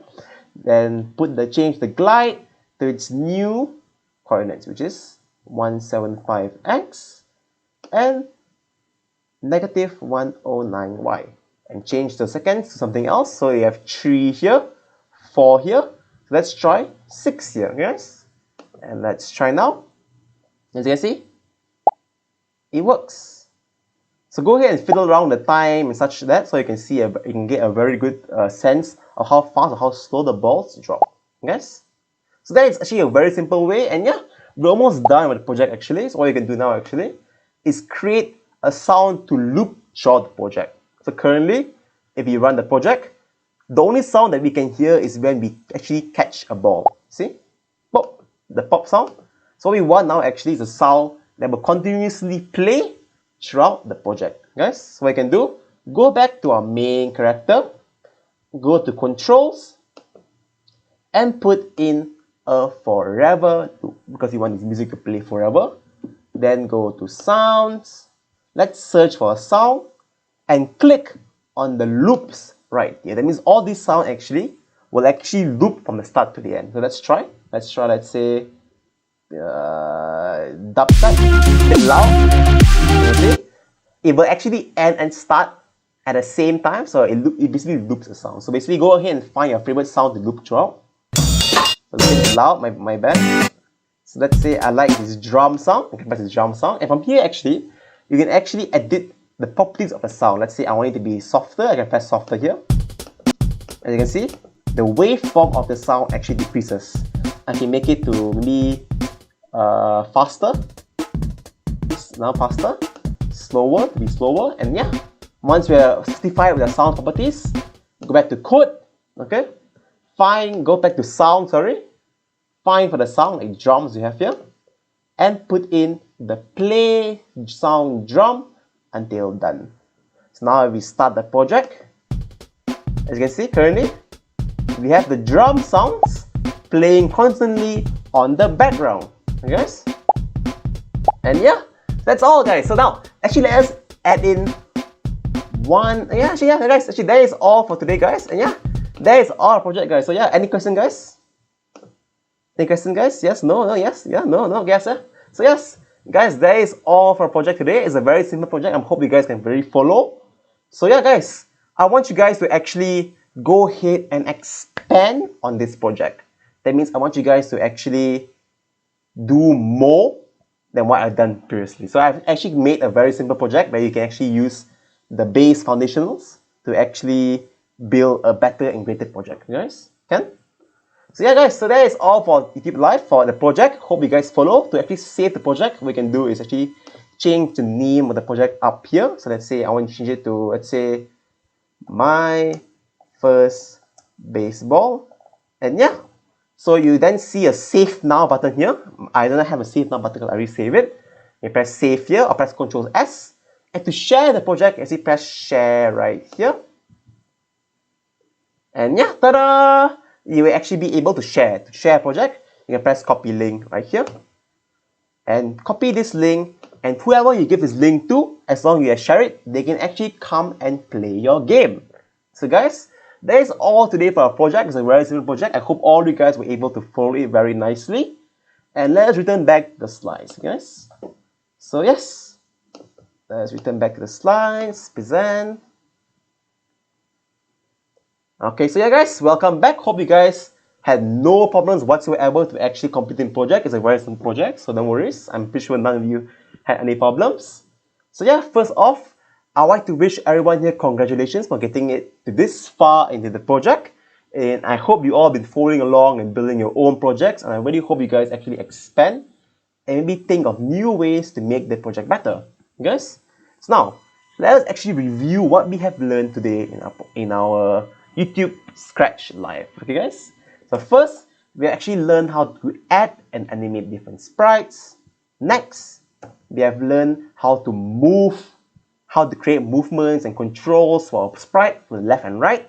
Then change the glide to its new coordinates, which is 175x and negative 109y. And change the seconds to something else. So you have 3 here, 4 here. So let's try 6 here, guys. And let's try now. As you can see, it works. So go ahead and fiddle around the time and such that, so you can see you can get a very good sense of how fast or how slow the balls drop. Guys, so that is actually a very simple way, and yeah, we're almost done with the project actually. So what you can do now actually is create a sound to loop throughout the project. So currently, if you run the project, the only sound that we can hear is when we actually catch a ball. See, pop, the pop sound. So what we want now actually is a sound that will continuously play throughout the project. Guys, so what you can do, go back to our main character, go to controls, and put in a forever loop, because you want this music to play forever. Then go to sounds, let's search for a sound, and click on the loops right here. That means all these sounds actually will actually loop from the start to the end. So let's try, let's say dubstep, a bit loud. Okay, it will actually end and start at the same time, so it basically loops the sound. So basically go ahead and find your favorite sound to loop throughout. So a bit loud, my bad. So let's say I like this drum sound. I can press this drum sound, and from here actually you can actually edit the properties of the sound. Let's say I want it to be softer. I can press softer here. As you can see, the waveform of the sound actually decreases. I can make it to maybe faster. Now faster, slower, to be slower, and yeah. Once we're satisfied with the sound properties, go back to code. Okay, go back to sound. Sorry, find for the sound like drums you have here, and put in the play sound drum until done. So now we start the project. As you can see, currently we have the drum sounds playing constantly on the background. Okay, guys? And yeah, that's all, guys. So now, actually, let us add in one. Guys. Actually, that is all for today, guys. And yeah, that is all our project, guys. So yeah, any question, guys? Any question, guys? Yes, no, yes, yeah, no, yes, yeah. So yes, guys, that is all for our project today. It's a very simple project. I hope you guys can really follow. So yeah, guys, I want you guys to actually go ahead and expand on this project. That means I want you guys to actually do more than what I've done previously. So I've actually made a very simple project where you can actually use the base foundationals to actually build a better and greater project. You guys can? So yeah, guys, so that is all for YouTube Live for the project. Hope you guys follow. To actually save the project, what we can do is actually change the name of the project up here. So let's say I want to change it to, let's say, my first baseball. And yeah, so you then see a save now button here. I don't have a save now button because I already save it. You press save here or press Ctrl S. And to share the project, you see press share right here. And yeah, ta-da! You will actually be able to share. To share a project, you can press copy link right here. And copy this link. And whoever you give this link to, as long as you share it, they can actually come and play your game. So guys, that is all today for our project. It's a very simple project. I hope all you guys were able to follow it very nicely. And let's return back the slides, guys. So yes, let's return back to the slides, present. Okay, so yeah, guys, welcome back. Hope you guys had no problems whatsoever to actually complete the project. It's a very simple project, so don't worry. I'm pretty sure none of you had any problems. So yeah, first off, I'd like to wish everyone here congratulations for getting it to this far into the project. And I hope you all been following along and building your own projects. And I really hope you guys actually expand and maybe think of new ways to make the project better. Guys, so now let us actually review what we have learned today in our YouTube Scratch Live. Okay, guys. So first, we actually learned how to add and animate different sprites. Next, we have learned how to move, how to create movements and controls for a sprite from the left and right.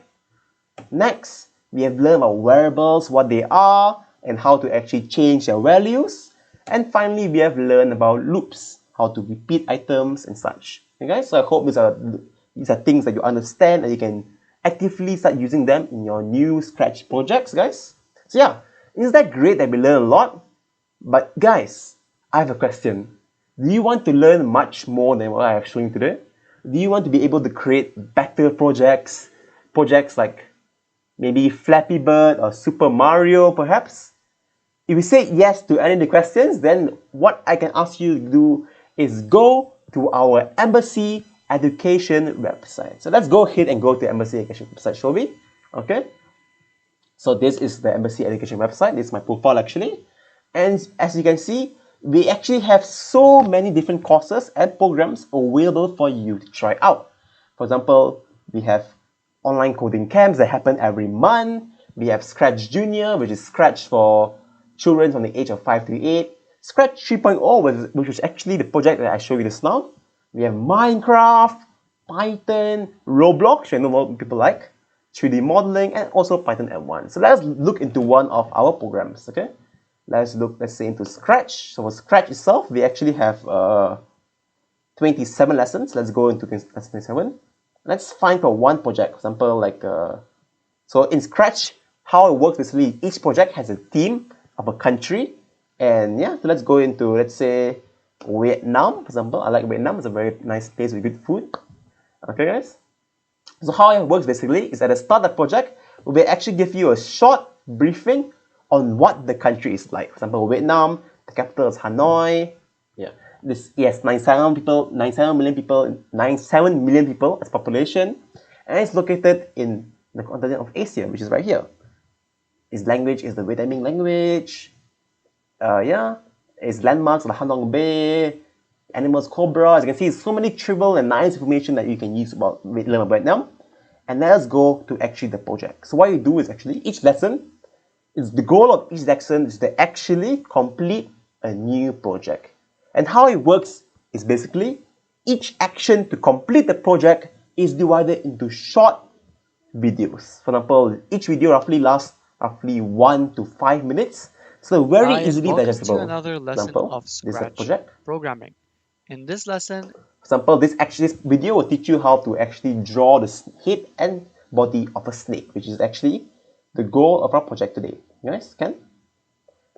Next, we have learned about variables, what they are, and how to actually change their values. And finally, we have learned about loops, how to repeat items and such. Okay, guys. So I hope these are things that you understand and you can actively start using them in your new Scratch projects, guys. So yeah, isn't that great that we learn a lot? But guys, I have a question. Do you want to learn much more than what I have shown you today? Do you want to be able to create better projects like maybe Flappy Bird or Super Mario perhaps? If you say yes to any of the questions, then what I can ask you to do is go to our Embassy Education website. So let's go ahead and go to the Embassy Education website, shall we? Okay. So this is the Embassy Education website. This is my profile actually. And as you can see, we actually have so many different courses and programs available for you to try out. For example, we have online coding camps that happen every month. We have Scratch Junior, which is Scratch for children from the age of 5 to 8. Scratch 3.0, which is actually the project that I showed you just now. We have Minecraft, Python, Roblox, I know what people like, 3D modeling, and also Python Advanced. So let's look into one of our programs, okay? Let's say, into Scratch. So for Scratch itself, we actually have 27 lessons. Let's go into lesson 27. Let's find for one project, for example, like, so in Scratch, how it works basically, each project has a theme of a country. And yeah, so let's go into, let's say, Vietnam, for example. I like Vietnam. It's a very nice place with good food. Okay, guys. So how it works basically is at the start of the project, we will actually give you a short briefing on what the country is like. For example, Vietnam, the capital is Hanoi. Yeah, yes, 97 million people as population, and it's located in the continent of Asia, which is right here. Its language is the Vietnamese language. Yeah. Its landmarks like Hanong Bay, animals, cobra. As you can see, so many trivial and nice information that you can use about Vietnam. And let us go to actually the project. So what you do is actually each lesson, the goal of each lesson is to actually complete a new project. And how it works is basically each action to complete the project is divided into short videos. For example, each video roughly lasts roughly 1 to 5 minutes. So very Hi, and easily welcome to digestible. another For lesson example, of this is a Scratch project. programming. In this lesson, For example, this video will teach you how to actually draw the head and body of a snake, which is actually the goal of our project today. You guys can?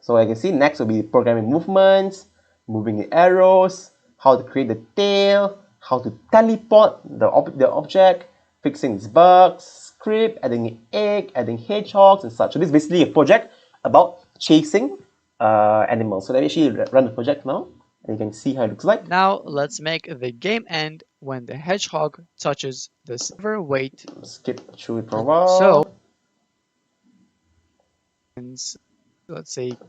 So I can see next will be programming movements, moving the arrows, how to create the tail, how to teleport the object, fixing its bugs, script, adding an egg, adding hedgehogs and such. So this is basically a project about chasing animals. So let me actually run the project now, and you can see how it looks like. now let's make the game end when the hedgehog touches the silver weight. Skip through it for a So, while. let's say, Give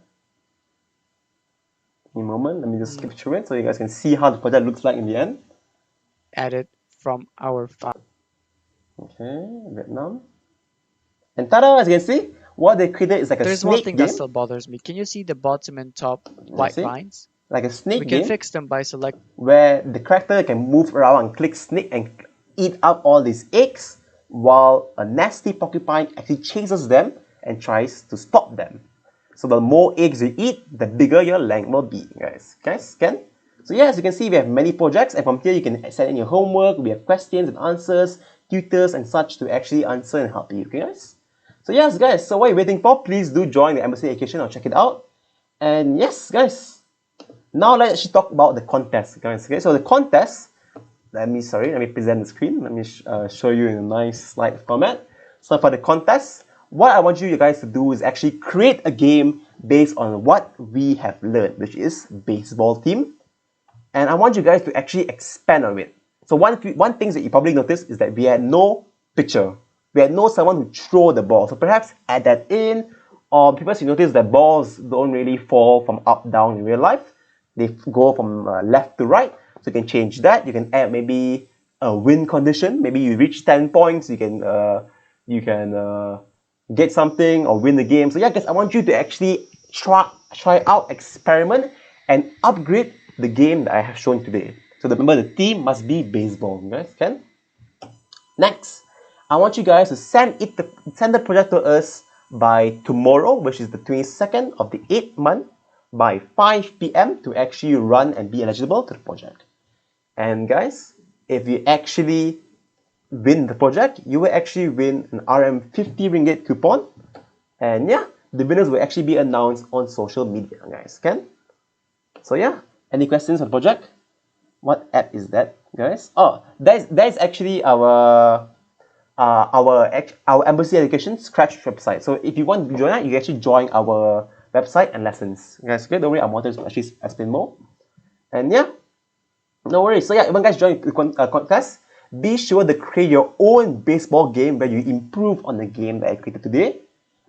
me a moment, let me just skip through it so you guys can see how the project looks like in the end. edit from our file. Okay, Vietnam. And tada, as you can see, what they created is like a There's one snake thing that game. still bothers me. Can you see the bottom and top You white see? lines? Like a We snake can game fix them by selecting where the character can move around and click snake and eat up all these eggs while a nasty porcupine actually chases them and tries to stop them. So the more eggs you eat, the bigger your length will be, guys. Guys, can? So yeah, as you can see, we have many projects, and from here you can send in your homework. We have questions and answers, tutors and such to actually answer and help you, okay guys? So yes, guys, so what are you waiting for? Please do join the Embassy Education or check it out. And yes, guys, now let's actually talk about the contest, guys. Okay, so the contest, let me present the screen. Let me show you in a nice slide format. So for the contest, what I want you guys to do is actually create a game based on what we have learned, which is baseball team. And I want you guys to actually expand on it. So one thing that you probably noticed is that we had no picture. We had no someone who throw the ball. So perhaps add that in, or because you notice that balls don't really fall from up down in real life. They go from left to right. So you can change that. You can add maybe a win condition. Maybe you reach 10 points, you can get something or win the game. So yeah, guys, I want you to actually try out, experiment, and upgrade the game that I have shown today. So remember, the theme must be baseball, guys. Can? Next, I want you guys to send the project to us by tomorrow, which is the 22nd of the 8th month, by 5 p.m. to actually run and be eligible to the project. And guys, if you actually win the project, you will actually win an RM50 ringgit coupon. And yeah, the winners will actually be announced on social media, guys. Can? So yeah, any questions on the project? What app is that, guys? Oh, that is actually our Embassy Education Scratch website. So if you want to join that, you can actually join our website and lessons. Guys, okay, don't worry, our moderators will actually explain more. And yeah, no worries. So yeah, when guys join the contest, be sure to create your own baseball game where you improve on the game that I created today.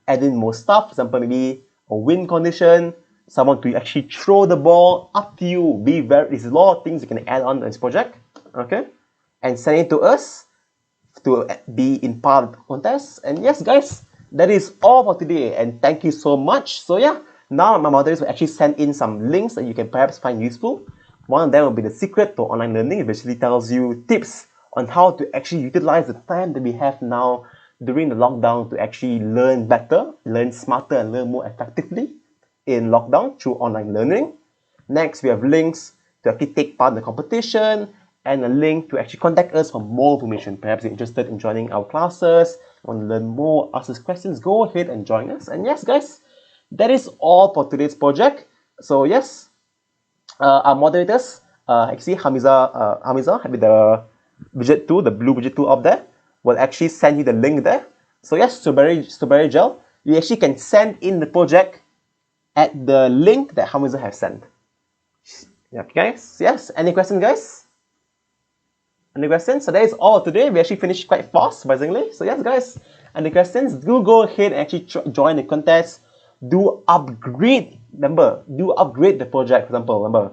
Add in more stuff, for example, maybe a win condition, someone to actually throw the ball, up to you. There's a lot of things you can add on to this project, okay? And send it to us to be in part of the contest. And yes, guys, that is all for today. And thank you so much. So yeah, now my moderators will actually send in some links that you can perhaps find useful. One of them will be the secret to online learning. It basically tells you tips on how to actually utilize the time that we have now during the lockdown to actually learn better, learn smarter, and learn more effectively in lockdown through online learning. Next, we have links to actually take part in the competition and a link to actually contact us for more information. Perhaps you're interested in joining our classes, want to learn more, ask us questions, go ahead and join us. And yes, guys, that is all for today's project. So yes, our moderators, actually Hamiza with the widget tool, the blue widget tool up there, will actually send you the link there. So yes, strawberry gel, you actually can send in the project at the link that Hamiza has sent. Okay, guys. Yes. Any questions, guys? Any questions? So that is all today. We actually finished quite fast, surprisingly. So yes, guys. Any questions? Do go ahead and actually join the contest. Do upgrade. Remember, do upgrade the project. For example, remember,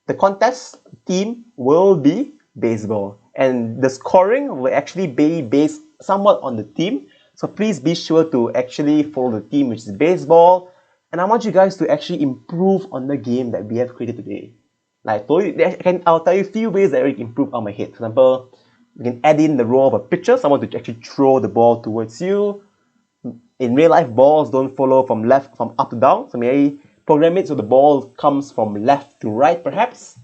the contest team will be baseball, and the scoring will actually be based somewhat on the team. So please be sure to actually follow the team, which is baseball. and I want you guys to actually improve on the game that we have created today. Like I told you, I'll tell you a few ways that we can improve on my head. For example, we can add in the role of a pitcher, someone to actually throw the ball towards you. In real life, balls don't follow from up to down, so maybe program it so the ball comes from left to right, perhaps,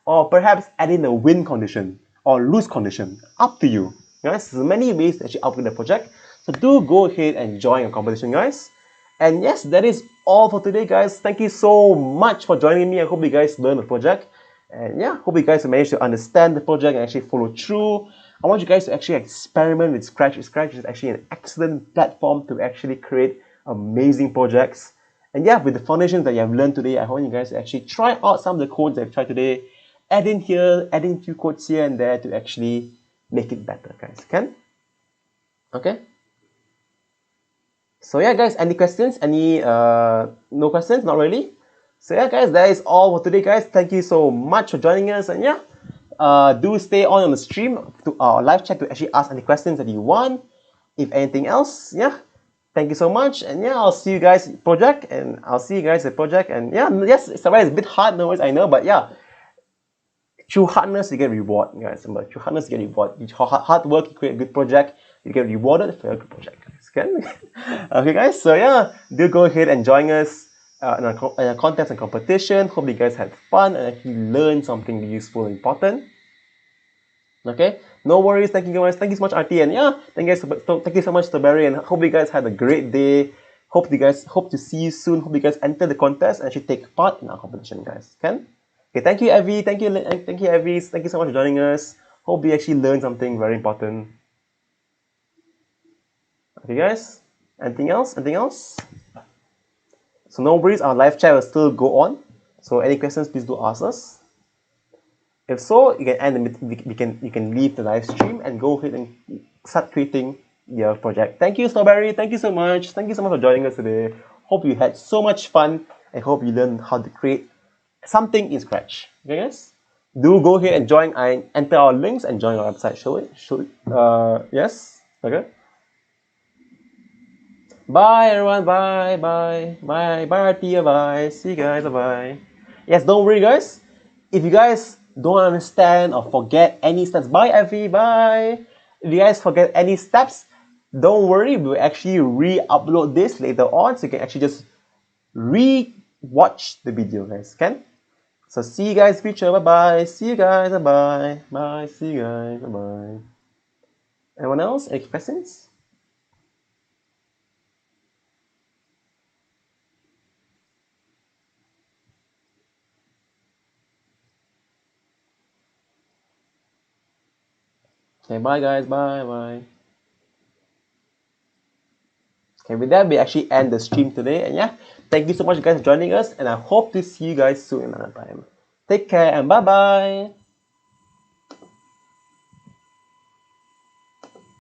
or perhaps add in a win condition or lose condition. Up to you. Guys, there's many ways to actually upgrade the project. So do go ahead and join a competition, guys. And yes, that is all for today, guys. Thank you so much for joining me. I hope you guys learned the project. And yeah, hope you guys managed to understand the project and actually follow through. I want you guys to actually experiment with Scratch. Scratch is actually an excellent platform to actually create amazing projects. And yeah, with the foundations that you have learned today, I want you guys to actually try out some of the codes that I've tried today. Add in here, add in a few codes here and there to actually make it better, guys. Can? Okay? So yeah, guys, any questions? No questions? Not really? So yeah, guys, that is all for today, guys. Thank you so much for joining us. And yeah, do stay on the stream to our live chat to actually ask any questions that you want. If anything else, yeah, thank you so much. And yeah, I'll see you guys at project, and I'll see you guys at project. And yeah, yes, it's a bit hard, no worries, I know, but yeah, through hardness you get reward, guys. Remember, through hardness you get reward. Hard work, you create a good project, you get rewarded for a good project, guys. Okay, guys. So yeah, do go ahead and join us in a contest and competition. Hope you guys had fun and actually learned something useful and important. Okay, no worries. Thank you guys. Thank you so much, RT, and yeah, thank you so much, Strawberry, and hope you guys had a great day. Hope to see you soon. Hope you guys enter the contest and actually take part in our competition, guys. Can? Okay, thank you, Evie. Thank you, Evie. Thank you so much for joining us. Hope you actually learned something very important. Okay, guys. Anything else? Anything else? So no worries. Our live chat will still go on. So any questions, please do ask us. If so, you can end you can leave the live stream and go ahead and start creating your project. Thank you, Strawberry. Thank you so much. Thank you so much for joining us today. Hope you had so much fun. I hope you learned how to create something in Scratch. Okay, guys? Do go ahead and join and enter our links and join our website. Shall we? Yes? Okay. Bye, everyone. Bye, bye, bye, bye, Artia. Bye. See you guys. Bye. Yes, don't worry, guys. If you guys don't understand or forget any steps, bye, Effie. Bye. If you guys forget any steps, don't worry. We'll actually re-upload this later on, so you can actually just re-watch the video, guys. Can? So see you guys future. Bye bye. See you guys. Bye bye. Bye. See you guys. Bye bye. Anyone else? Any questions? Okay, bye guys. Bye bye. Okay, with that, we actually end the stream today. And yeah, thank you so much, guys, for joining us. And I hope to see you guys soon another time. Take care and bye bye.